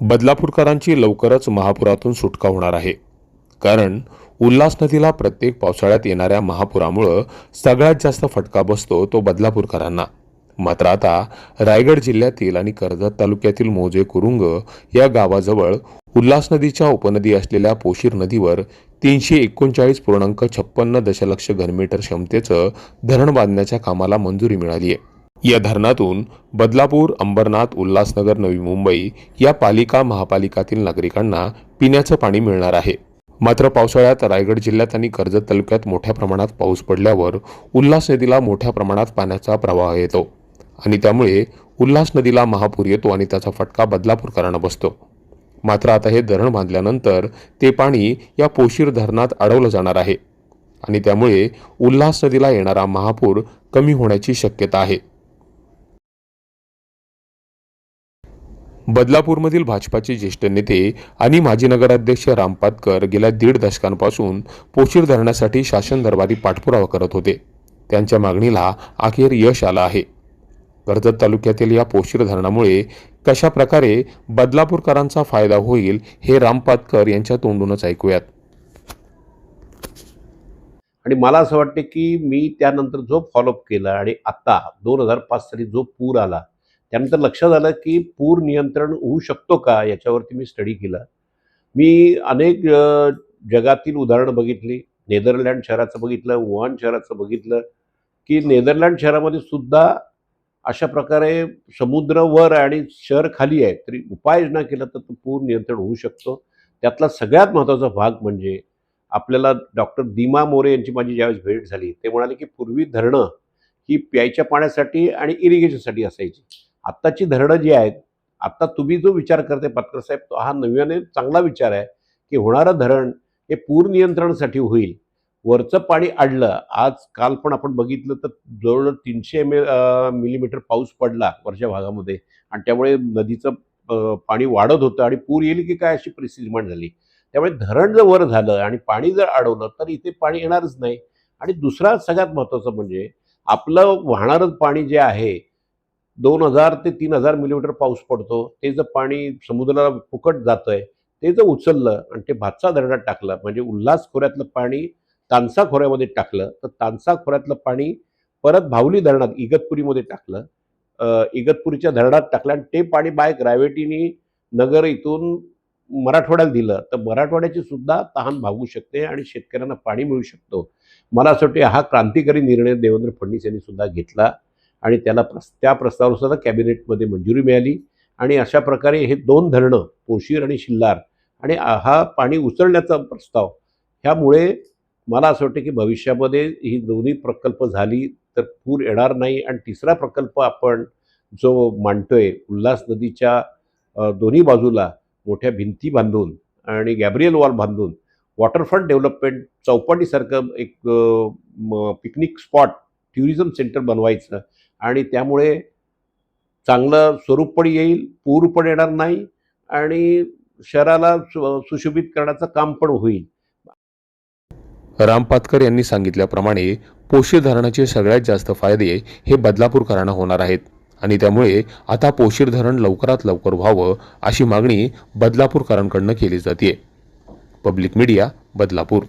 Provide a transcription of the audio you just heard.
बदलापूरकरांची लवकरच महापुरातून सुटका होणार आहे. कारण उल्हास नदीला प्रत्येक पावसाळ्यात येणाऱ्या महापुरामुळे सगळ्यात जास्त फटका बसतो तो बदलापूरकरांना. मात्र आता रायगड जिल्ह्यातील आणि कर्जत तालुक्यातील मोजे कुरुंग या गावाजवळ उल्हास नदीच्या उपनदी असलेल्या पोशीर नदीवर 339.56 दशलक्ष घनमीटर क्षमतेचं धरण बांधण्याच्या कामाला मंजुरी मिळाली आहे. या धरणातून बदलापूर, अंबरनाथ, उल्हासनगर, नवी मुंबई या पालिका महापालिकातील नागरिकांना पिण्याचं पाणी मिळणार आहे. मात्र पावसाळ्यात रायगड जिल्ह्यात आणि कर्जत तालुक्यात मोठ्या प्रमाणात पाऊस पडल्यावर उल्हास नदीला मोठ्या प्रमाणात पाण्याचा प्रवाह येतो आणि त्यामुळे उल्हास नदीला महापूर येतो आणि त्याचा फटका बदलापूरकरांना बसतो. मात्र आता हे धरण बांधल्यानंतर ते पाणी या पोशीर धरणात अडवलं जाणार आहे आणि त्यामुळे उल्हास नदीला येणारा महापूर कमी होण्याची शक्यता आहे. बदलापूरमधील भाजपाचे ज्येष्ठ नेते आणि माजी नगराध्यक्ष राम पातकर गेल्या 1.5 दशकांपासून पोशीर धरणासाठी शासन दरबारी पाठपुरावा करत होते. त्यांच्या मागणीला अखेर यश आलं आहे. कर्जत तालुक्यातील या पोशीर धरणामुळे कशा प्रकारे बदलापूरकरांचा फायदा होईल हे राम पातकर यांच्या तोंडूनच ऐकूयात. आणि मला असं वाटतं की मी त्यानंतर जो फॉलोअप केला आणि आता 2005 साली जो पूर आला त्यानंतर लक्षात आलं की पूर नियंत्रण होऊ शकतो का याच्यावरती मी स्टडी केला. मी अनेक जगातील उदाहरणं बघितली. नेदरलँड शहराचं बघितलं, वुहान शहराचं बघितलं की नेदरलँड शहरामध्ये सुद्धा अशा प्रकारे समुद्र वर आणि शहर खाली आहे तरी उपाययोजना केला तर तो पूर नियंत्रण होऊ शकतो. त्यातला सगळ्यात महत्त्वाचा भाग म्हणजे आपल्याला डॉक्टर दीमा मोरे यांची माझी ज्यावेळेस भेट झाली ते म्हणाले की पूर्वी धरणं ही प्यायच्या पाण्यासाठी आणि इरिगेशनसाठी असायची. आत्ताची धरणं जी आहेत, आत्ता तुम्ही जो विचार करते पातकर साहेब तो हा नव्याने चांगला विचार आहे की होणारं धरण हे पूर नियंत्रणासाठी होईल. वरचं पाणी अडलं, आज काल पण आपण बघितलं तर जवळजवळ 300 मिलीमीटर पाऊस पडला वरच्या भागामध्ये आणि त्यामुळे नदीचं पाणी वाढत होतं आणि पूर येईल की काय अशी परिस्थिती निर्माण झाली. त्यामुळे धरण जर वर झालं आणि पाणी जर अडवलं तर इथे पाणी येणारच नाही. आणि दुसरा सगळ्यात महत्त्वाचं म्हणजे आपलं वाहणारं पाणी जे आहे 2000 ते 3000 मिलीमीटर पाऊस पडतो ते जर पाणी समुद्राला फुकट जातंय ते जर उचललं आणि ते भातसा धरणात टाकलं म्हणजे उल्हास खोऱ्यातलं पाणी तानसा खोऱ्यामध्ये टाकलं तर तानसा खोऱ्यातलं पाणी परत भावली धरणात इगतपुरीमध्ये टाकलं, इगतपुरीच्या धरणात टाकलं आणि ते पाणी बाय ग्रॅव्हिटीनी नगर इथून मराठवाड्याला दिलं तर मराठवाड्याची सुद्धा तहान भागू शकते आणि शेतकऱ्यांना पाणी मिळू शकतो. मला असं वाटतं हा क्रांतिकारी निर्णय देवेंद्र फडणवीस यांनी सुद्धा घेतला आणि त्याला त्या प्रस्तावाला सुद्धा कॅबिनेटमध्ये मंजुरी मिळाली आणि अशा प्रकारे हे 2 धरणं पोशीर आणि शिल्लार आणि हा पाणी उचलण्याचा प्रस्ताव ह्यामुळे मला असं वाटतं की भविष्यामध्ये ही दोन्ही प्रकल्प झाली तर पूर येणार नाही. आणि तिसरा प्रकल्प आपण जो मांडतोय उल्हास नदीच्या दोन्ही बाजूला मोठ्या भिंती बांधून आणि गॅब्रियल वॉल बांधून वॉटरफ्रंट डेव्हलपमेंट चौपाटीसारखं एक पिकनिक स्पॉट टुरिझम सेंटर बनवायचं आणि त्यामुळे चांगलं स्वरूप पण येईल, पूर पण येणार नाही आणि शहराला सुशोभित करण्याचं काम पण होईल. राम पातकर यांनी सांगितल्याप्रमाणे पोशीर धरणाचे सगळ्यात जास्त फायदे हे बदलापूरकरांना होणार आहेत आणि त्यामुळे आता पोशीर धरण लवकरात लवकर व्हावं अशी मागणी बदलापूरकरांकडून केली जाते. Public media, Badlapur.